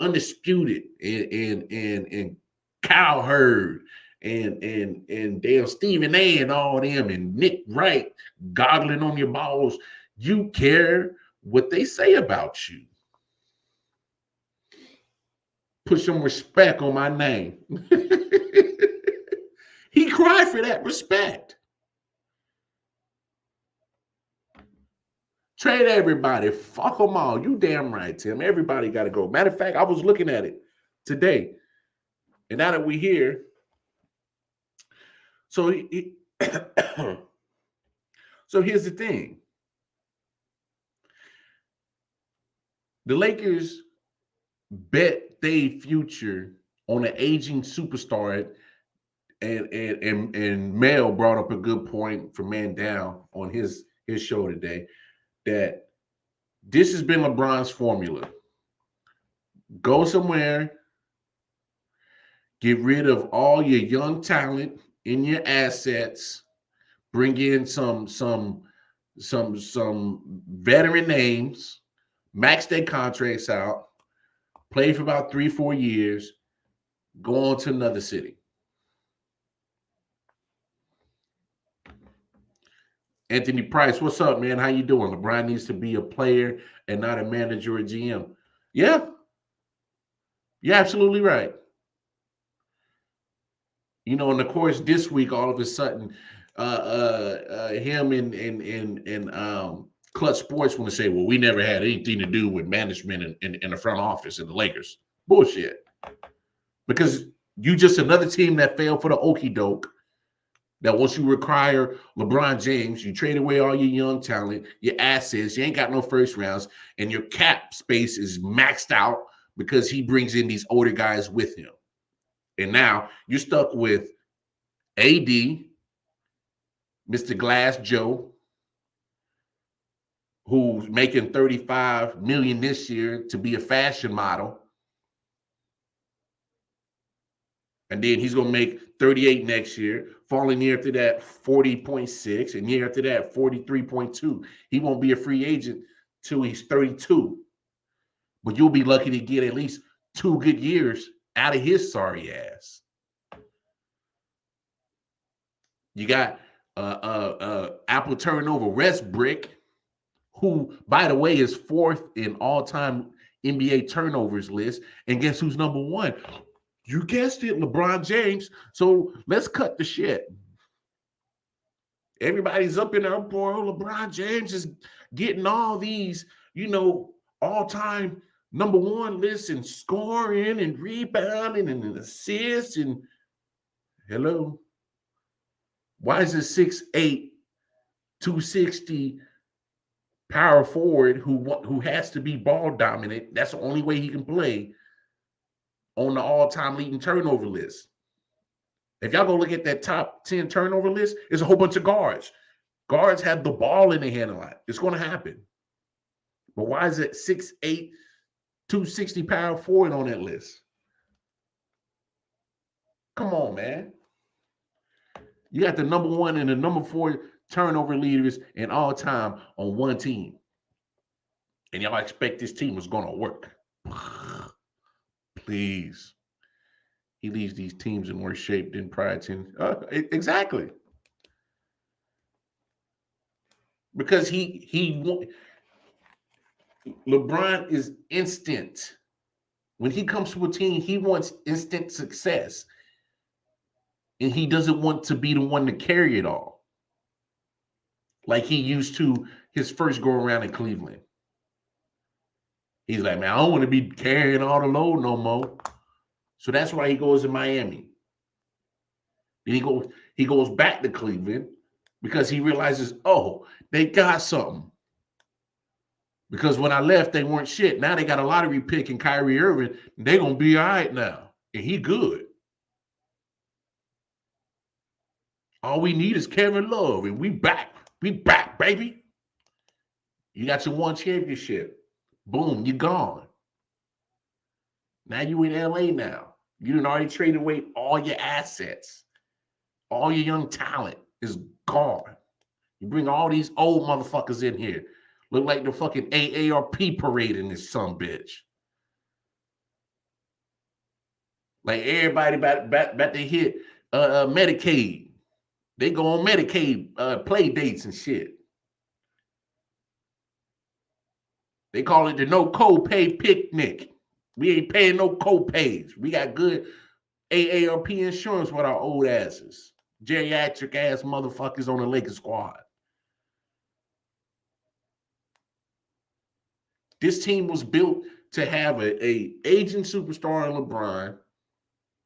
Undisputed, and Kyle Hurd, and damn Stephen A. and all them, and Nick Wright goggling on your balls. You care what they say about you. Put some respect on my name. He cried for that respect. Trade everybody. Fuck them all. You damn right, Tim. Everybody got to go. Matter of fact, I was looking at it today. And now that we're here, so so here's the thing. The Lakers bet their future on an aging superstar, and Mel brought up a good point for Man Down on his show today, that this has been LeBron's formula. Go somewhere, get rid of all your young talent in your assets, bring in some veteran names, max their contracts out, play for about 3-4 years, go on to another city. Anthony Price, what's up, man? How you doing? LeBron needs to be a player and not a manager or GM. Yeah. You're absolutely right. You know, and of course, this week, all of a sudden, him and Clutch Sports want to say, well, we never had anything to do with management in the front office in the Lakers. Bullshit. Because you just another team that failed for the okie doke. That once you require LeBron James, you trade away all your young talent, your assets, you ain't got no first rounds, and your cap space is maxed out because he brings in these older guys with him. And now you're stuck with AD, Mr. Glass Joe, who's making $35 million this year to be a fashion model. And then he's going to make 38 next year. Following year after that, 40.6. And year after that, 43.2. He won't be a free agent till he's 32. But you'll be lucky to get at least 2 good years out of his sorry ass. You got Apple turnover Westbrook, who, by the way, is 4th in all-time NBA turnovers list. And guess who's number 1? You guessed it, LeBron James. So let's cut the shit. Everybody's up in the uproar. LeBron James is getting all these, all-time number 1 lists in scoring and rebounding and assists. And hello. Why is a 6'8", 260 power forward who has to be ball dominant? That's the only way he can play on the all-time leading turnover list. If y'all go look at that top 10 turnover list, it's a whole bunch of guards. Guards have the ball in their hand a lot. It's going to happen. But why is it 6'8", 260 power forward on that list? Come on, man. You got the number 1 and the number 4 turnover leaders in all time on one team. And y'all expect this team is going to work. Please. He leaves these teams in worse shape than prior to. Exactly. Because LeBron is instant. When he comes to a team, he wants instant success. And he doesn't want to be the one to carry it all. Like he used to his first go around in Cleveland. He's like, man, I don't want to be carrying all the load no more. So that's why he goes to Miami. Then he goes back to Cleveland because he realizes, oh, they got something. Because when I left, they weren't shit. Now they got a lottery pick in Kyrie Irving. They're going to be all right now. And he good. All we need is Kevin Love. And we back. We back, baby. You got your one championship. Boom, you gone. Now you in LA now. You done already traded away all your assets. All your young talent is gone. You bring all these old motherfuckers in here. Look like the fucking AARP parade in this sumbitch. Like everybody about to hit Medicaid. They go on Medicaid play dates and shit. They call it the no copay picnic. We ain't paying no copays. We got good AARP insurance with our old asses. Geriatric ass motherfuckers on the Lakers squad. This team was built to have a aging superstar in LeBron.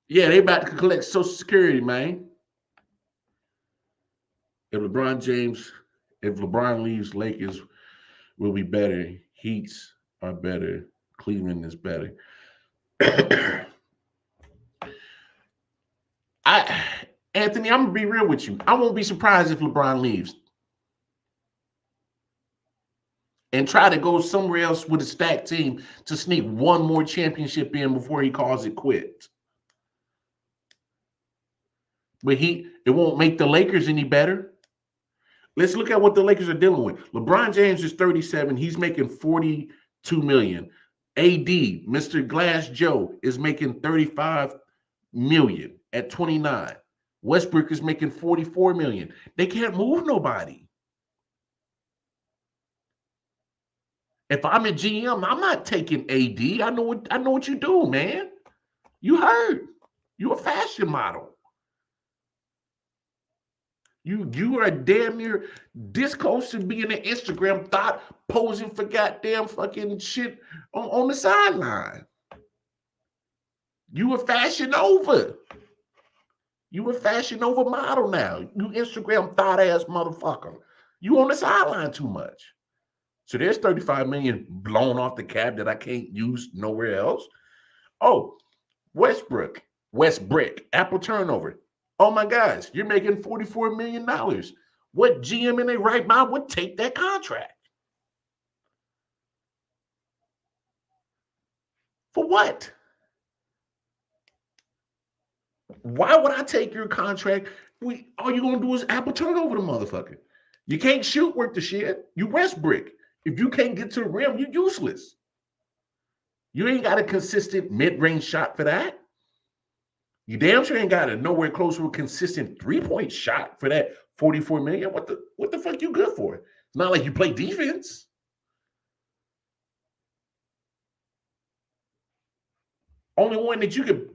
Yeah, they about to collect Social Security, man. If LeBron leaves, Lakers will be better. Heats are better. Cleveland is better. Anthony, I'm gonna be real with you. I won't be surprised if LeBron leaves and try to go somewhere else with a stacked team to sneak one more championship in before he calls it quits. But it won't make the Lakers any better. Let's look at what the Lakers are dealing with. LeBron James is 37. He's making $42 million. AD, Mr. Glass Joe, is making $35 million at 29. Westbrook is making $44 million. They can't move nobody. If I'm a GM, I'm not taking AD. I know what you do, man. You heard. You a fashion model. You are damn near this close to being an Instagram thought posing for goddamn fucking shit on the sideline. You a Fashion Nova. You a Fashion Nova model now. You Instagram thought ass motherfucker. You on the sideline too much. So there's $35 million blown off the cap that I can't use nowhere else. Oh, Westbrook, Apple turnover. Oh my gosh, you're making $44 million. What GM in their right mind would take that contract? For what? Why would I take your contract? All you're going to do is Apple turnover the motherfucker. You can't shoot worth the shit. You Westbrook. If you can't get to the rim, you're useless. You ain't got a consistent mid-range shot for that. You damn sure ain't got a nowhere close to a consistent three-point shot for that $44 million. What the fuck you good for? It's not like you play defense. Only one that you could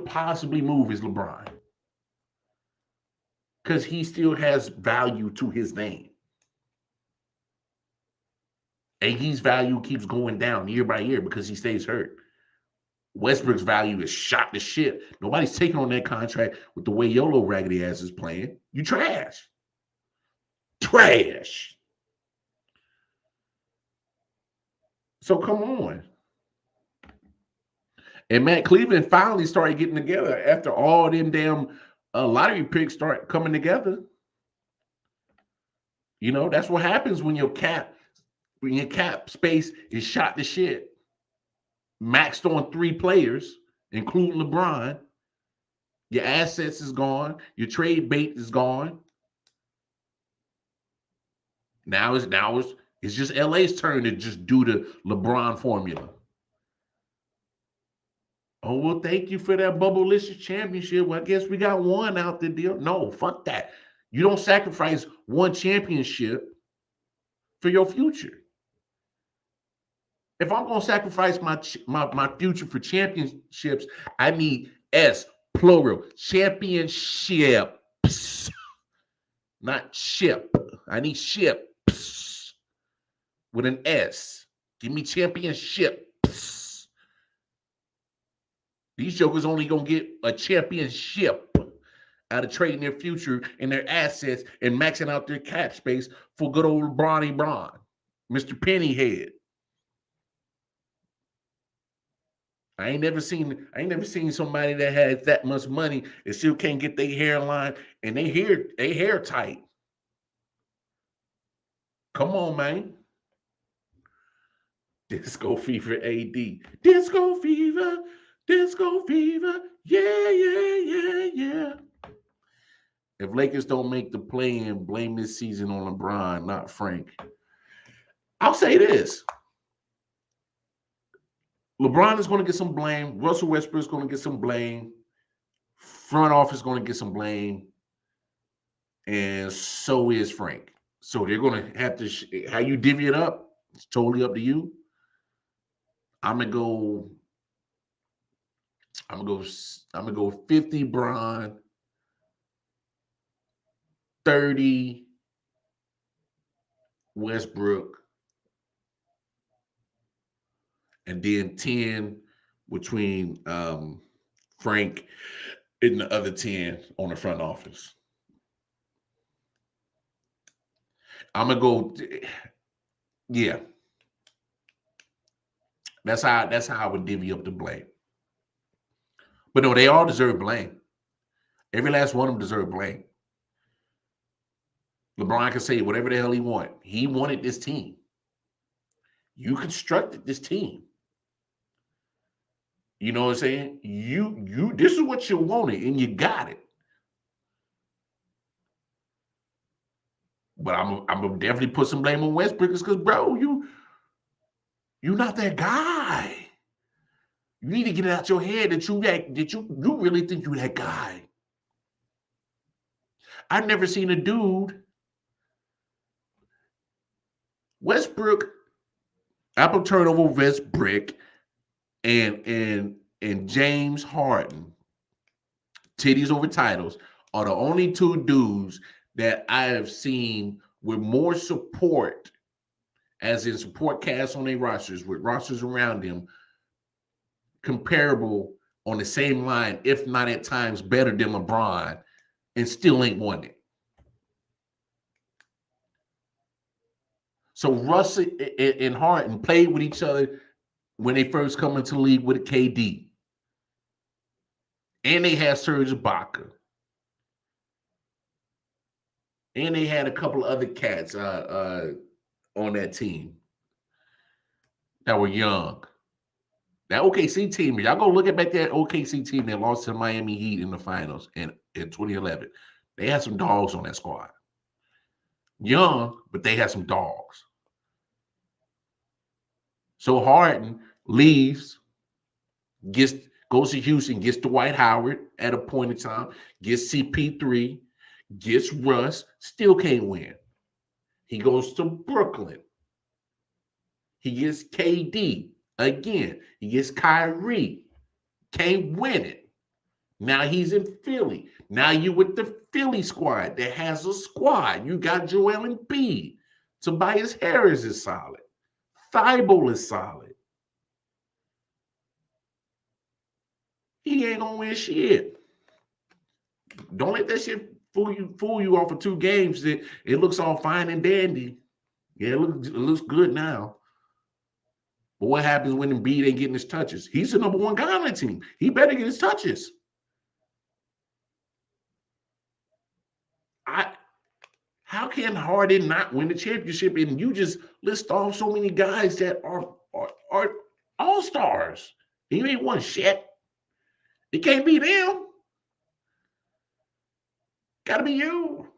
possibly move is LeBron. Because he still has value to his name. AD's value keeps going down year by year because he stays hurt. Westbrook's value is shot to shit. Nobody's taking on that contract with the way your little raggedy ass is playing. You trash. Trash. So come on. And Matt, Cleveland finally started getting together after all them damn lottery picks start coming together. You know, that's what happens when your cap space is shot to shit. Maxed on 3 players, including LeBron. Your assets is gone. Your trade bait is gone. Now it's just LA's turn to just do the LeBron formula. Oh, well, thank you for that Bubblicious championship. Well, I guess we got one out the deal. No, fuck that. You don't sacrifice one championship for your future. If I'm going to sacrifice my future for championships, I need S, plural, championships, not ship. I need ships with an S. Give me championships. These jokers only gonna get a championship out of trading their future and their assets and maxing out their cap space for good old Bronny Braun, Mr. Pennyhead. I ain't never seen somebody that has that much money and still can't get their hairline and they hair tight. Come on, man. Disco Fever AD. Disco Fever. Disco Fever. Yeah, yeah, yeah, yeah. If Lakers don't make the play-in, blame this season on LeBron, not Frank. I'll say this. LeBron is going to get some blame. Russell Westbrook is going to get some blame. Front office is going to get some blame. And so is Frank. So they're going to have to, how you divvy it up, it's totally up to you. I'm gonna go 50 Bron, 30 Westbrook, and then 10 between Frank and the other 10 on the front office. I'm gonna go, yeah. That's how I would divvy up the blame. But no, they all deserve blame. Every last one of them deserve blame. LeBron can say whatever the hell he wanted. He wanted this team. You constructed this team. You know what I'm saying? You this is what you wanted, and you got it. But I'm gonna definitely put some blame on Westbrook because, bro, you're not that guy. You need to get it out your head that you really think you're that guy. I've never seen a dude. Westbrook, apple turnover Westbrook, and James Harden, titties over titles, are the only two dudes that I have seen with more support, as in support cast on their rosters, with rosters around them, comparable on the same line, if not at times better than LeBron, and still ain't won it. So Russ and Harden played with each other when they first come into the league with KD. And they had Serge Ibaka. And they had a couple of other cats on that team that were young. That OKC team, y'all go look at back that OKC team that lost to Miami Heat in the finals in 2011. They had some dogs on that squad. Young, but they had some dogs. So Harden leaves, goes to Houston, gets Dwight Howard at a point in time, gets CP3, gets Russ, still can't win. He goes to Brooklyn. He gets KD. Again, he gets Kyrie. Can't win it. Now he's in Philly. Now you with the Philly squad that has a squad. You got Joel Embiid. Tobias Harris is solid. Thibault is solid. He ain't gonna win shit. Don't let that shit fool you off of 2 games. That it looks all fine and dandy. Yeah, it looks good now. But what happens when Embiid ain't getting his touches? He's the number 1 guy on that team. He better get his touches. How can Harden not win the championship? And you just list off so many guys that are all-stars. You ain't won shit. It can't be them. Gotta be you.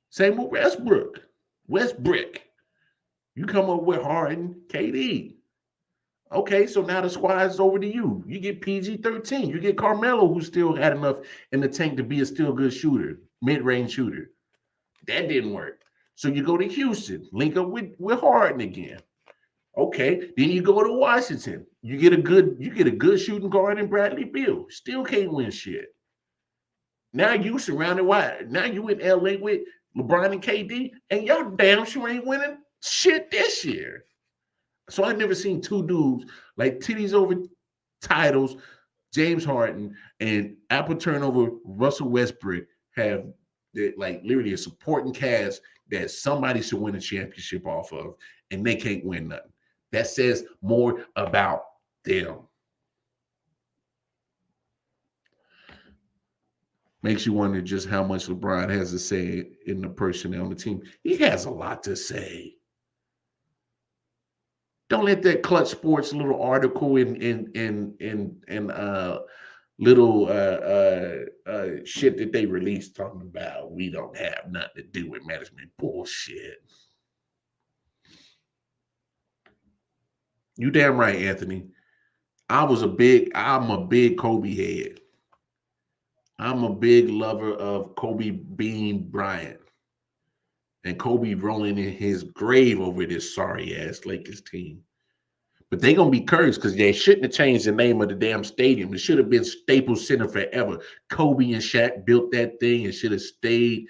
Same with Westbrook. You come up with Harden, KD. Okay, so now the squad is over to you. You get PG-13. You get Carmelo, who still had enough in the tank to be a still good shooter, mid-range shooter. That didn't work. So you go to Houston, link up with Harden again. Okay, then you go to Washington. You get a good shooting guard in Bradley Beal. Still can't win shit. Now you surrounded wide. Now you in LA with LeBron and KD, and y'all damn sure ain't winning shit this year. So I've never seen 2 dudes like titties over titles, James Harden, and Apple turnover, Russell Westbrook have like literally a supporting cast that somebody should win a championship off of, and they can't win nothing. That says more about them. Makes you wonder just how much LeBron has to say in the personnel on the team. He has a lot to say. Don't let that Clutch Sports little article in little shit that they released talking about we don't have nothing to do with management. Bullshit. You damn right, Anthony. I'm a big Kobe head. I'm a big lover of Kobe Bean Bryant. And Kobe rolling in his grave over this sorry ass Lakers team. But they're going to be cursed because they shouldn't have changed the name of the damn stadium. It should have been Staples Center forever. Kobe and Shaq built that thing and should have stayed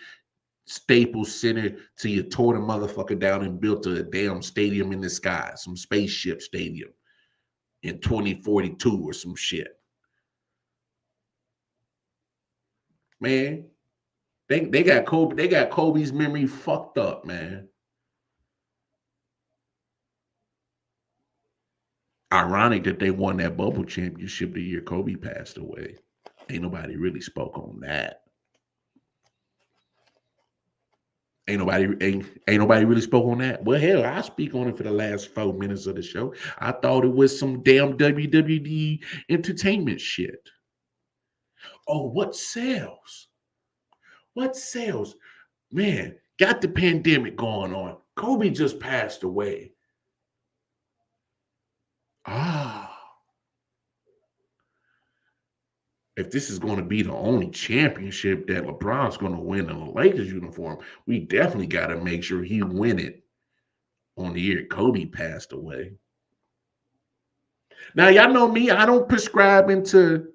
Staples Center till you tore the motherfucker down and built a damn stadium in the sky, some spaceship stadium in 2042 or some shit. Man, they got Kobe's memory fucked up, man. Ironic that they won that bubble championship the year Kobe passed away. Ain't nobody really spoke on that. Ain't nobody really spoke on that. Well, hell, I speak on it for the last 4 minutes of the show. I thought it was some damn WWE entertainment shit. Oh, what sells? What sells? Man, got the pandemic going on. Kobe just passed away. If this is going to be the only championship that LeBron's going to win in a Lakers uniform, we definitely got to make sure he win it on the year Kobe passed away. Now, y'all know me. I don't prescribe into,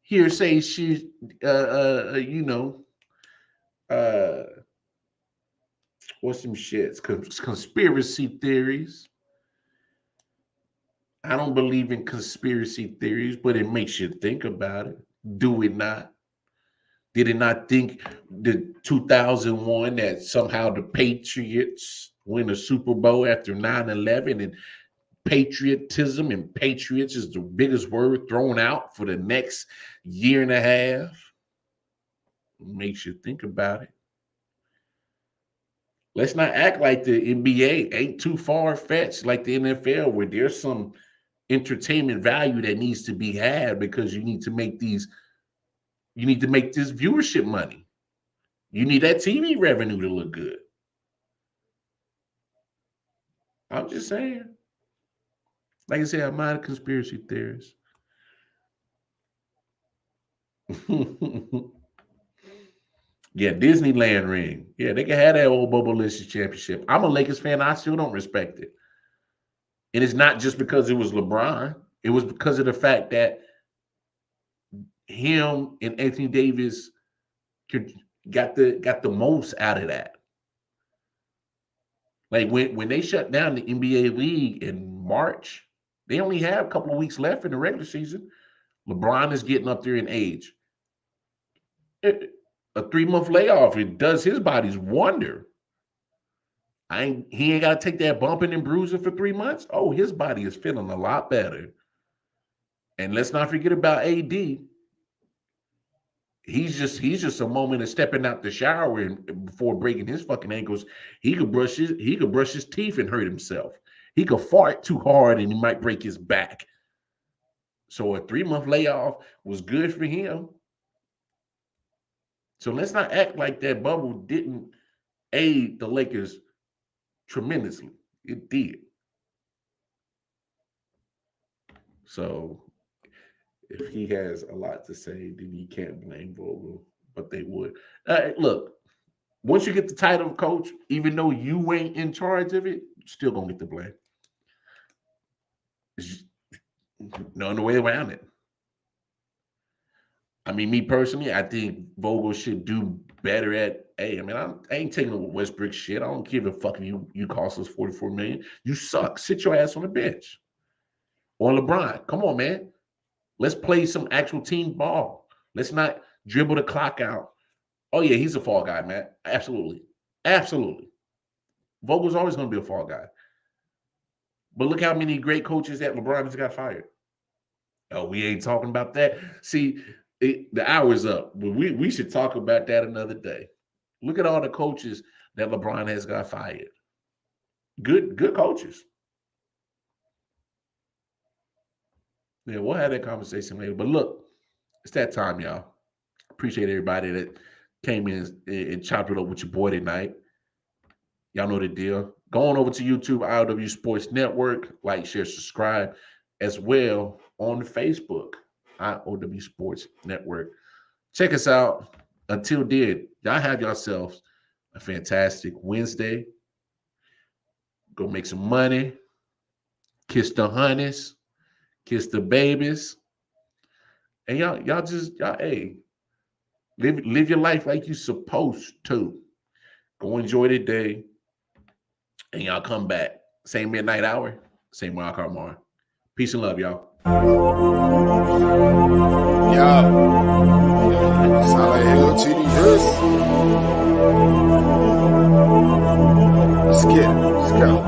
hearsay shit, what's some shits? Conspiracy theories. I don't believe in conspiracy theories, but it makes you think about it. Do it not? Did it not think the 2001 that somehow the Patriots win a Super Bowl after 9/11 and patriotism and patriots is the biggest word thrown out for the next year and a half? It makes you think about it. Let's not act like the NBA ain't too far-fetched like the NFL, where there's some entertainment value that needs to be had because you need to make this viewership money. You need that TV revenue to look good. I'm just saying. Like I said, I'm not a conspiracy theorist. Yeah, Disneyland ring. Yeah, they can have that old Bubba Licious championship. I'm a Lakers fan. I still don't respect it. And it's not just because it was LeBron. It was because of the fact that him and Anthony Davis got the most out of that. Like when they shut down the NBA league in March, they only have a couple of weeks left in the regular season. LeBron is getting up there in age. A 3-month layoff, it does his body's wonder. He ain't got to take that bumping and bruising for 3 months. Oh, his body is feeling a lot better. And let's not forget about AD. He's just a moment of stepping out the shower and before breaking his fucking ankles, he could brush his teeth and hurt himself. He could fart too hard and he might break his back. So a 3-month layoff was good for him. So let's not act like that bubble didn't aid the Lakers tremendously. It did. So if he has a lot to say, then you can't blame Vogel, but they would. Look, once you get the title of coach, even though you ain't in charge of it, you're still going to get the blame. There's no other way around it. I mean, me personally, I think Vogel should do better at, I ain't taking a Westbrook shit. I don't give a fuck if you cost us $44 million. You suck. Sit your ass on the bench. on LeBron. Come on, man. Let's play some actual team ball. Let's not dribble the clock out. Oh, yeah, he's a fall guy, man. Absolutely. Absolutely. Vogel's always going to be a fall guy. But look how many great coaches that LeBron has got fired. Oh, we ain't talking about that. See, the hour's up. We should talk about that another day. Look at all the coaches that LeBron has got fired. Good coaches. Yeah, we'll have that conversation later. But look, it's that time, y'all. Appreciate everybody that came in and chopped it up with your boy tonight. Y'all know the deal. Go on over to YouTube, I.O.W Sports Network. Like, share, subscribe. As well on Facebook, I.O.W Sports Network. Check us out. Until then, y'all have yourselves a fantastic Wednesday. Go make some money. Kiss the honeys. Kiss the babies. And y'all hey, live your life like you're supposed to. Go enjoy the day. And y'all come back. Same midnight hour, same wild card tomorrow. Peace and love, y'all. Yeah. Sound like hell to the earth. Let's get it. Let's go.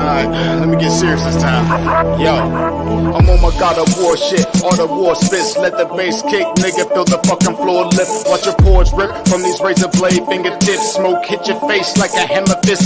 Alright, let me get serious this time. Yo, I'm on my God of War shit. All the war spits, let the bass kick, nigga, feel the fucking floor lift. Watch your pores rip from these razor blade fingertips. Smoke hit your face like a hammer fist.